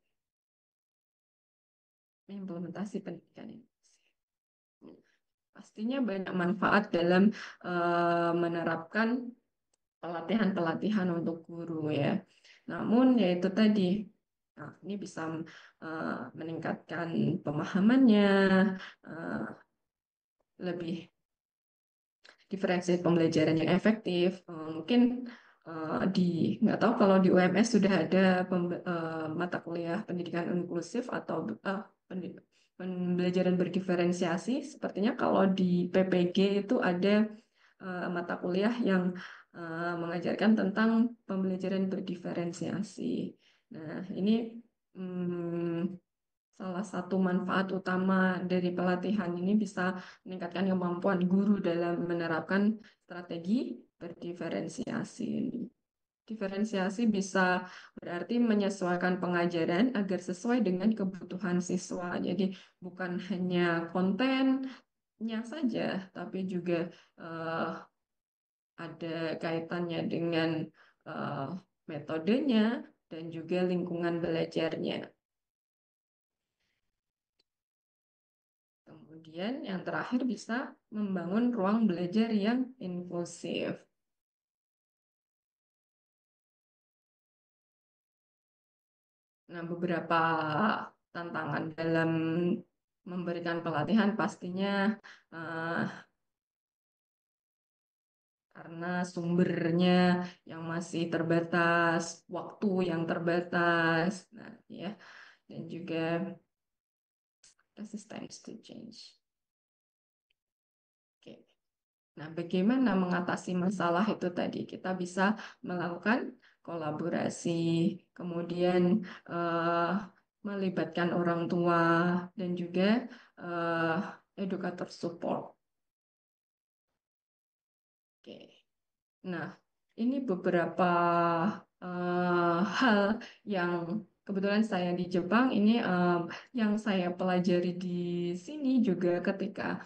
implementasi pendidikan ini. Pastinya banyak manfaat dalam menerapkan pelatihan-pelatihan untuk guru ya. Namun yaitu tadi, nah, ini bisa meningkatkan pemahamannya, lebih diferensiasi pembelajaran yang efektif. Mungkin nggak tahu kalau di UMS sudah ada mata kuliah pendidikan inklusif atau pembelajaran berdiferensiasi. Sepertinya kalau di PPG itu ada mata kuliah yang mengajarkan tentang pembelajaran berdiferensiasi. Nah, ini salah satu manfaat utama dari pelatihan ini bisa meningkatkan kemampuan guru dalam menerapkan strategi berdiferensiasi. Diferensiasi bisa berarti menyesuaikan pengajaran agar sesuai dengan kebutuhan siswa. Jadi bukan hanya kontennya saja, tapi juga ada kaitannya dengan metodenya dan juga lingkungan belajarnya. Kemudian yang terakhir bisa membangun ruang belajar yang inklusif. Nah, beberapa tantangan dalam memberikan pelatihan pastinya karena sumbernya yang masih terbatas, waktu yang terbatas, nah ya, dan juga resistance to change. Oke. Nah, bagaimana mengatasi masalah itu tadi? Kita bisa melakukan kolaborasi, kemudian eh, melibatkan orang tua dan juga eh, educator support. Oke. Nah, ini beberapa hal yang kebetulan saya di Jepang ini yang saya pelajari di sini juga ketika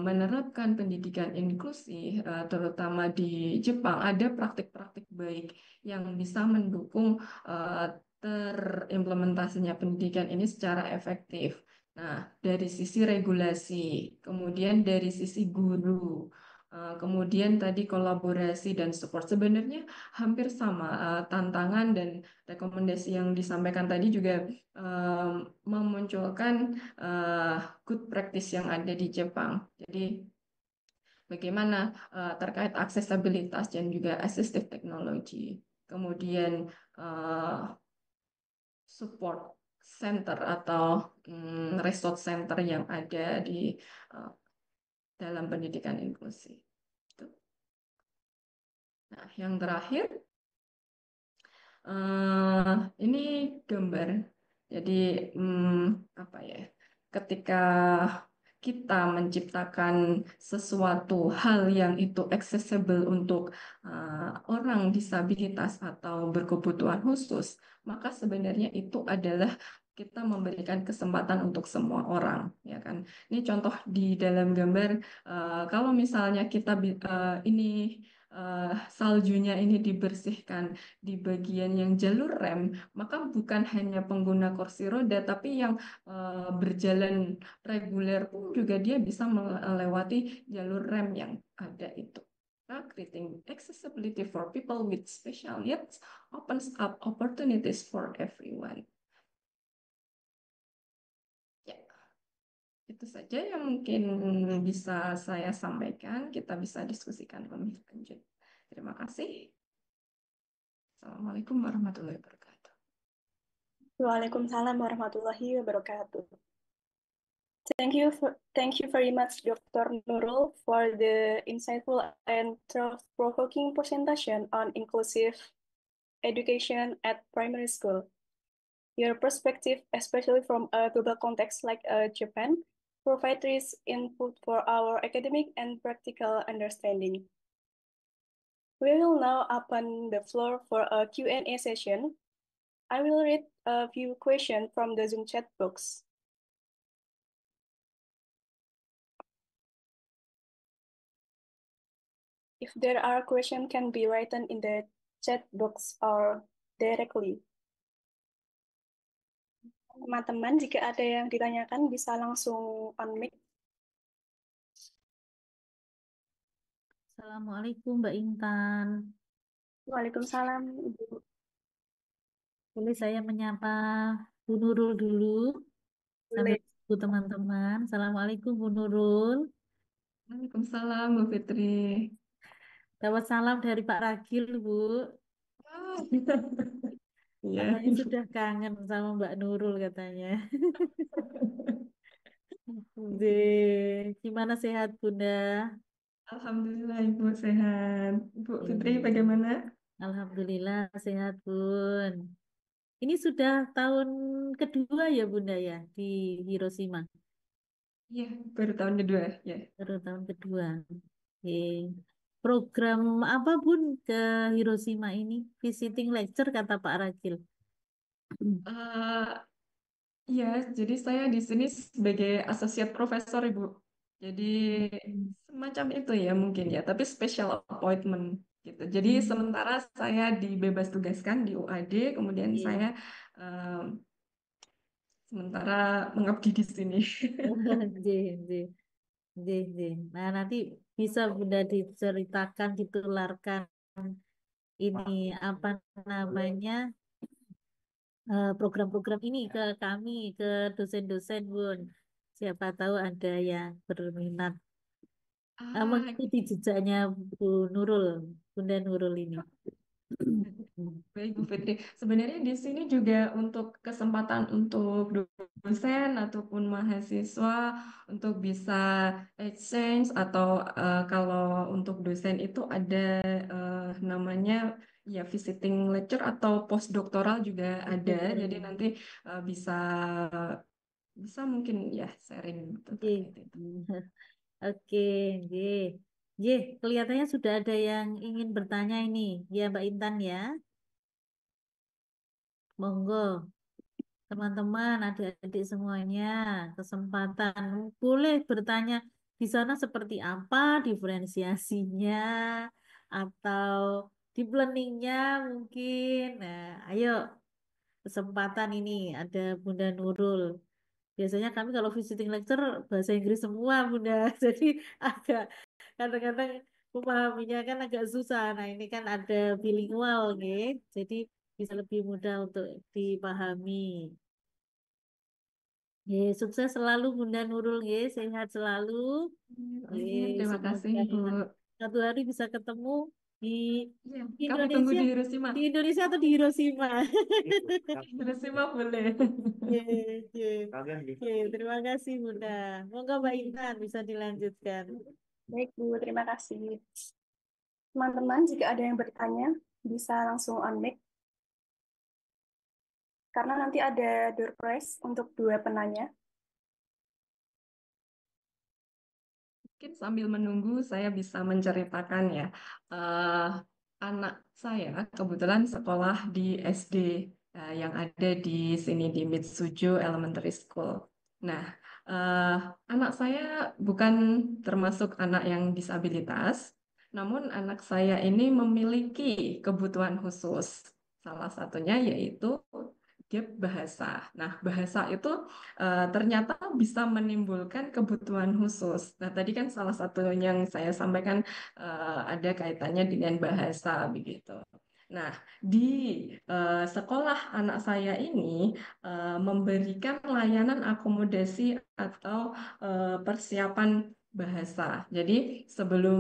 menerapkan pendidikan inklusi, terutama di Jepang, ada praktik-praktik baik yang bisa mendukung eh, terimplementasinya pendidikan ini secara efektif. Nah, dari sisi regulasi, kemudian dari sisi guru. Kemudian tadi kolaborasi dan support sebenarnya hampir sama tantangan dan rekomendasi yang disampaikan tadi juga memunculkan eh, good practice yang ada di Jepang. Jadi bagaimana terkait aksesibilitas dan juga assistive technology. Kemudian eh, support center atau resource center yang ada di eh, dalam pendidikan inklusi. Itu. Nah, yang terakhir, ini gambar. Jadi, apa ya? Ketika kita menciptakan sesuatu hal yang itu accessible untuk orang disabilitas atau berkebutuhan khusus, maka sebenarnya itu adalah kita memberikan kesempatan untuk semua orang, ya kan? Ini contoh di dalam gambar, kalau misalnya kita ini saljunya ini dibersihkan di bagian yang jalur rem, maka bukan hanya pengguna kursi roda, tapi yang berjalan reguler pun juga dia bisa melewati jalur rem yang ada itu. Nah, creating accessibility for people with special needs opens up opportunities for everyone. Ya, itu saja yang mungkin bisa saya sampaikan. Kita bisa diskusikan lebih lanjut. Terima kasih. Assalamualaikum warahmatullahi wabarakatuh. Waalaikumsalam warahmatullahi wabarakatuh. Thank you very much, Dr. Nurul, for the insightful and thought-provoking presentation on inclusive education at primary school. Your perspective, especially from a global context like Japan, provides rich input for our academic and practical understanding. We will now open the floor for a Q&A session. I will read a few questions from the Zoom chat box. If there are questions, can be written in the chat box or directly. Teman-teman, jika ada yang ditanyakan bisa langsung on mic. Assalamualaikum Mbak Intan. Waalaikumsalam, Ibu. Boleh saya menyapa Bu Nurul dulu sambil Boleh. Bu teman-teman. Assalamualaikum Bu Nurul. Waalaikumsalam, Bu Fitri. Dapat salam dari Pak Ragil, Bu. Iya. Katanya sudah kangen sama Mbak Nurul katanya. Gimana sehat Bunda? Alhamdulillah Ibu sehat. Ibu Fitri Iya. bagaimana? Alhamdulillah sehat Bun. Ini sudah tahun kedua ya Bunda ya di Hiroshima. Iya, baru tahun kedua ya. Baru tahun kedua. Oke. Program apa Bun ke Hiroshima ini? Visiting lecture kata Pak Ragil. Eh, Iya, jadi saya di sini sebagai associate professor Ibu. Jadi Hmm. semacam itu ya mungkin ya, tapi special appointment gitu. Jadi sementara saya dibebas tugaskan di UAD, kemudian Oke. saya eh, sementara mengabdi di sini. J, J, J. Nah, nanti bisa Bunda diceritakan, ditularkan ini apa namanya program-program ini ke kami, ke dosen-dosen Bun. Siapa tahu ada yang berminat Ah, mengikuti jejaknya Bu Nurul, Bunda Nurul ini. baik Bu Fitri. Sebenarnya di sini juga untuk kesempatan untuk dosen ataupun mahasiswa untuk bisa exchange atau kalau untuk dosen itu ada namanya ya visiting lecture atau postdoktoral juga ada. Jadi Doktoral. nanti bisa bisa mungkin ya sharing gitu Oke. terkait itu. Oke, J. J, kelihatannya sudah ada yang ingin bertanya ini. Ya, Mbak Intan ya. Monggo, teman-teman, adik-adik semuanya, kesempatan boleh bertanya di sana seperti apa diferensiasinya atau di planningnya mungkin. Nah, ayo kesempatan ini ada Bunda Nurul. Biasanya kami kalau visiting lecture bahasa Inggris semua, Bunda. Jadi agak kadang-kadang memahaminya kan agak susah. Nah, ini kan ada bilingual, nggih. Jadi bisa lebih mudah untuk dipahami. Sukses selalu Bunda Nurul, nggih. Sehat selalu. Amin, terima kasih Semoga Ibu. satu hari bisa ketemu di Ya, di kami tunggu Indonesia, di Hiroshima. di Indonesia atau di Hiroshima. Hiroshima boleh. Ye, ye. Ye, terima kasih Bunda. Monggo Mbak Intan bisa dilanjutkan. Baik, Bu. Terima kasih. Teman-teman, jika ada yang bertanya, bisa langsung on mic. Karena nanti ada door prize untuk 2 penanya. Mungkin sambil menunggu saya bisa menceritakan ya. Eh, anak saya kebetulan sekolah di SD yang ada di sini di Mitsujo Elementary School. Nah, eh, anak saya bukan termasuk anak yang disabilitas, namun anak saya ini memiliki kebutuhan khusus. Salah satunya yaitu dia bahasa. Nah, bahasa itu ternyata bisa menimbulkan kebutuhan khusus. Nah, tadi kan salah satu yang saya sampaikan ada kaitannya dengan bahasa begitu. Nah, di sekolah anak saya ini memberikan layanan akomodasi atau persiapan bahasa. Jadi, sebelum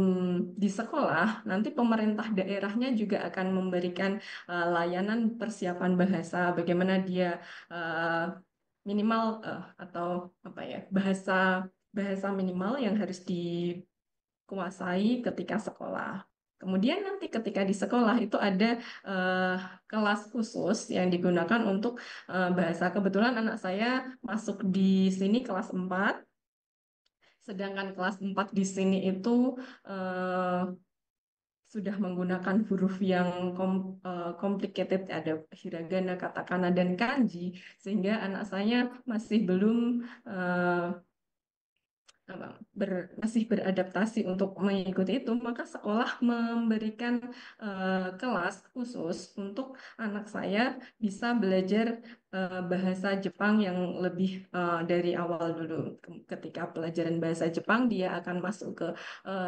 di sekolah, nanti pemerintah daerahnya juga akan memberikan layanan persiapan bahasa, bagaimana dia eh, minimal atau apa ya bahasa bahasa minimal yang harus dikuasai ketika sekolah. Kemudian nanti ketika di sekolah itu ada eh, kelas khusus yang digunakan untuk bahasa. Kebetulan anak saya masuk di sini kelas 4, sedangkan kelas 4 di sini itu eh, sudah menggunakan huruf yang complicated, ada hiragana, katakana, dan kanji, sehingga anak saya masih belum eh, masih beradaptasi untuk mengikuti itu, maka sekolah memberikan kelas khusus untuk anak saya bisa belajar bahasa Jepang yang lebih dari awal dulu. Ketika pelajaran bahasa Jepang, dia akan masuk ke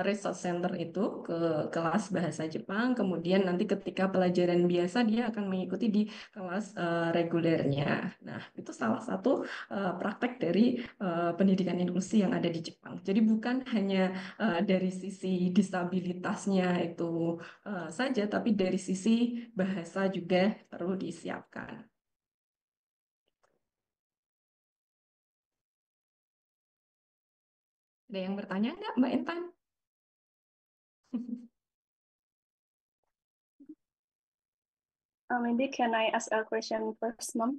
resource center itu, ke kelas bahasa Jepang. Kemudian nanti ketika pelajaran biasa, dia akan mengikuti di kelas regulernya. Nah, itu salah satu praktek dari pendidikan inklusi yang ada di Jepang. Jadi bukan hanya dari sisi disabilitasnya itu saja, tapi dari sisi bahasa juga perlu disiapkan. Ada yang bertanya nggak, Mbak Intan? Maybe can I ask a question first, Mom?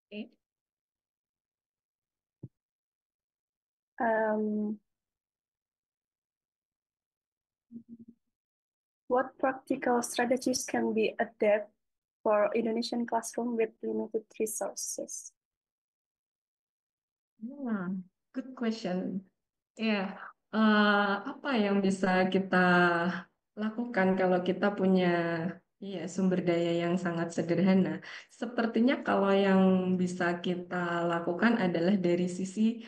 Oke. Um, what practical strategies can be adapted for Indonesian classroom with limited resources? Good question. Ya, apa yang bisa kita lakukan kalau kita punya sumber daya yang sangat sederhana? Sepertinya kalau yang bisa kita lakukan adalah dari sisi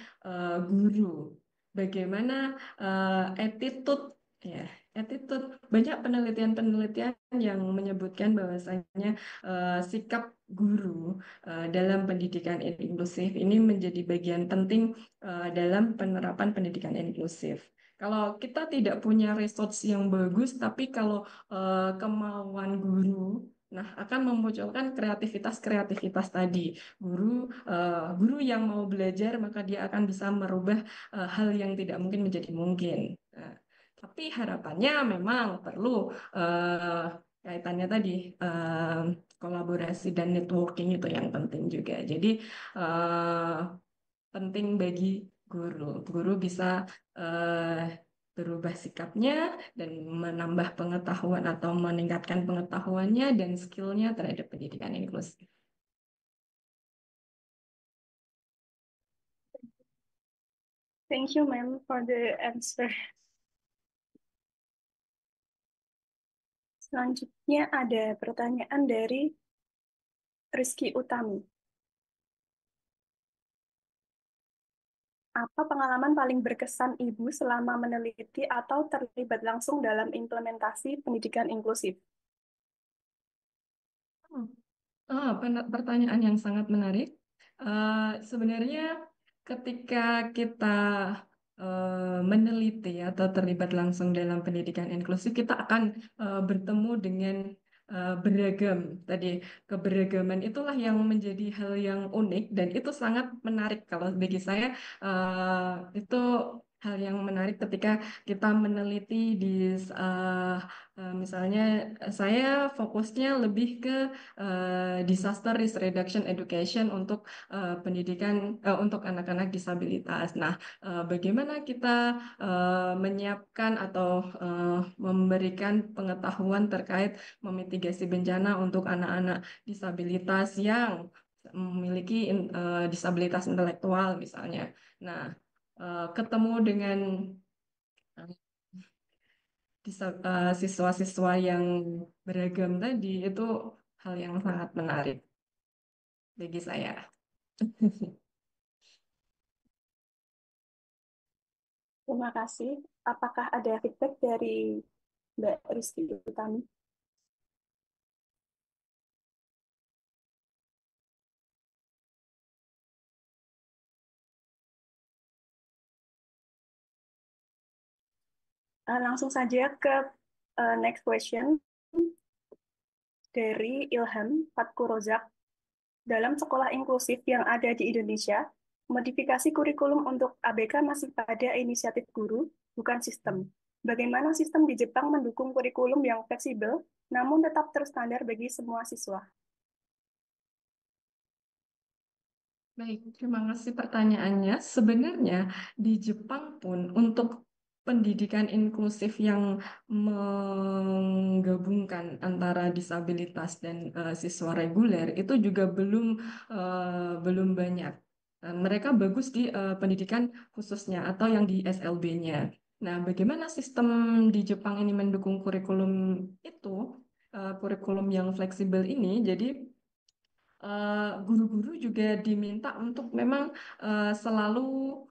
guru. Bagaimana attitude, ya, attitude. Banyak penelitian-penelitian yang menyebutkan bahwasanya sikap guru dalam pendidikan inklusif ini menjadi bagian penting dalam penerapan pendidikan inklusif. Kalau kita tidak punya resource yang bagus, tapi kalau kemauan guru, nah akan memunculkan kreativitas-kreativitas tadi. Guru yang mau belajar, maka dia akan bisa merubah hal yang tidak mungkin menjadi mungkin. Nah, Tapi harapannya memang perlu eh, kaitannya tadi eh, kolaborasi dan networking itu yang penting juga. Jadi eh, penting bagi guru. Guru bisa eh, berubah sikapnya dan menambah pengetahuan atau meningkatkan pengetahuannya dan skillnya terhadap pendidikan inklusif. Thank you, ma'am, for the answer. Selanjutnya ada pertanyaan dari Rizky Utami. Apa pengalaman paling berkesan Ibu selama meneliti atau terlibat langsung dalam implementasi pendidikan inklusif? Hmm. Pertanyaan yang sangat menarik. Sebenarnya ketika kita meneliti atau terlibat langsung dalam pendidikan inklusif, kita akan bertemu dengan beragam. Tadi keberagaman itulah yang menjadi hal yang unik dan itu sangat menarik kalau bagi saya itu hal yang menarik ketika kita meneliti di misalnya saya fokusnya lebih ke disaster risk reduction education untuk pendidikan untuk anak-anak disabilitas. Nah, bagaimana kita menyiapkan atau memberikan pengetahuan terkait memitigasi bencana untuk anak-anak disabilitas yang memiliki disabilitas intelektual misalnya. Nah, ketemu dengan siswa-siswa yang beragam tadi itu hal yang sangat menarik bagi saya. Terima kasih. Apakah ada feedback dari Mbak Rizky Utami? Langsung saja ke next question dari Ilham Fatku Rozak. Dalam sekolah inklusif yang ada di Indonesia, modifikasi kurikulum untuk ABK masih pada inisiatif guru, bukan sistem. Bagaimana sistem di Jepang mendukung kurikulum yang fleksibel, namun tetap terstandar bagi semua siswa? Baik, terima kasih pertanyaannya. Sebenarnya di Jepang pun untuk pendidikan inklusif yang menggabungkan antara disabilitas dan siswa reguler itu juga belum banyak. Mereka bagus di pendidikan khususnya atau yang di SLB-nya. Nah, bagaimana sistem di Jepang ini mendukung kurikulum itu, kurikulum yang fleksibel ini? Jadi guru-guru juga diminta untuk memang selalu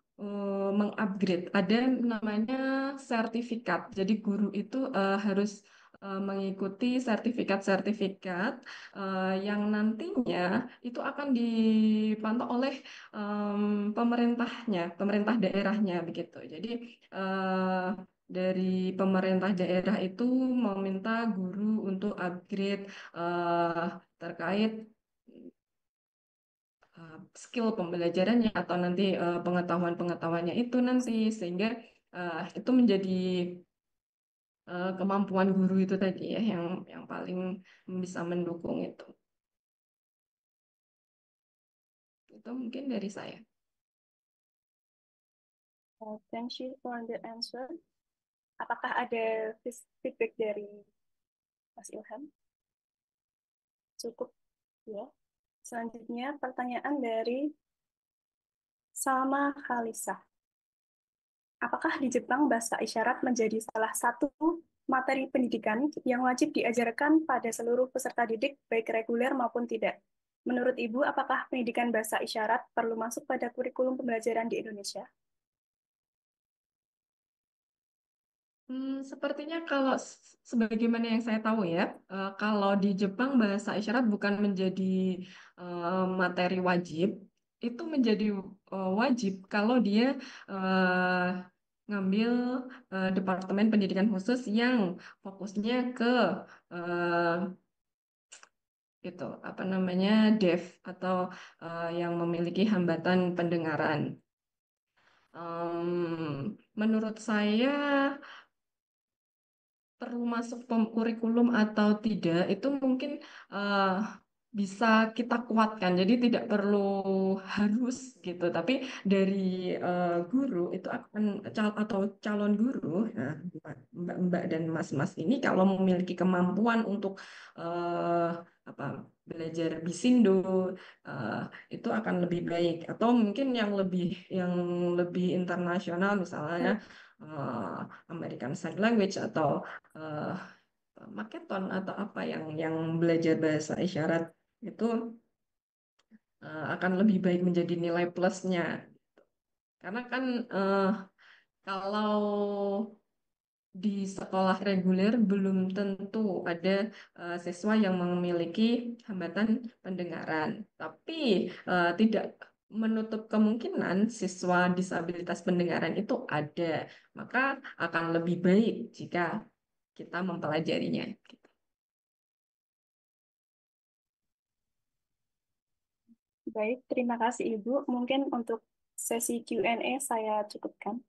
mengupgrade. Ada namanya sertifikat. Jadi guru itu harus mengikuti sertifikat-sertifikat yang nantinya itu akan dipantau oleh pemerintahnya, pemerintah daerahnya begitu. Jadi eh, dari pemerintah daerah itu meminta guru untuk upgrade terkait skill pembelajarannya atau nanti pengetahuan-pengetahuannya itu nanti sehingga itu menjadi kemampuan guru itu tadi ya yang paling bisa mendukung itu. Itu mungkin dari saya. Thank you for the answer. Apakah ada feedback dari Mas Ilham? Cukup, ya. Selanjutnya pertanyaan dari Salma Khalisa. Apakah di Jepang bahasa isyarat menjadi salah satu materi pendidikan yang wajib diajarkan pada seluruh peserta didik, baik reguler maupun tidak? Menurut Ibu, apakah pendidikan bahasa isyarat perlu masuk pada kurikulum pembelajaran di Indonesia? Sepertinya kalau sebagaimana yang saya tahu ya, kalau di Jepang bahasa isyarat bukan menjadi materi wajib, itu menjadi wajib kalau dia eh, ngambil Departemen Pendidikan Khusus yang fokusnya ke eh, itu apa namanya deaf atau yang memiliki hambatan pendengaran. Menurut saya perlu masuk kurikulum atau tidak itu mungkin bisa kita kuatkan. Jadi tidak perlu harus gitu. Tapi dari guru itu akan atau calon guru, nah, mbak-mbak dan mas-mas ini kalau memiliki kemampuan untuk eh, apa belajar Bisindo eh, itu akan lebih baik. Atau mungkin yang lebih internasional misalnya eh, American Sign Language atau eh, Makaton atau apa yang belajar bahasa isyarat itu akan lebih baik menjadi nilai plusnya. Karena kan kalau di sekolah reguler belum tentu ada siswa yang memiliki hambatan pendengaran, tapi tidak menutup kemungkinan siswa disabilitas pendengaran itu ada, maka akan lebih baik jika kita mempelajarinya. Baik, terima kasih Ibu. Mungkin untuk sesi Q&A saya cukupkan.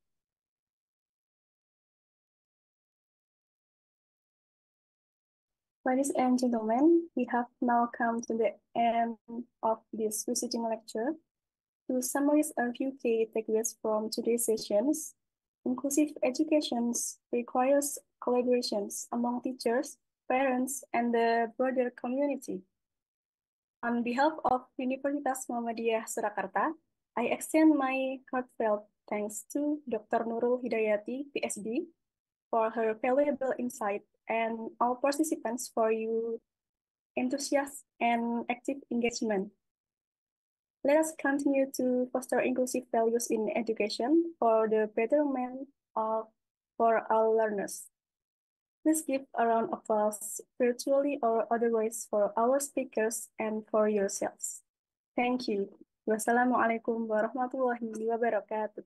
Ladies and gentlemen, we have now come to the end of this visiting lecture. To summarize a few key takeaways from today's sessions, inclusive education requires collaborations among teachers, parents, and the broader community. On behalf of Universitas Muhammadiyah Surakarta, I extend my heartfelt thanks to Dr. Nurul Hidayati, PhD, for her valuable insight and all participants for your enthusiasm and active engagement. Let us continue to foster inclusive values in education for the betterment of for all learners. Please give a round of applause virtually or otherwise for our speakers and for yourselves. Thank you. Wassalamualaikum warahmatullahi wabarakatuh.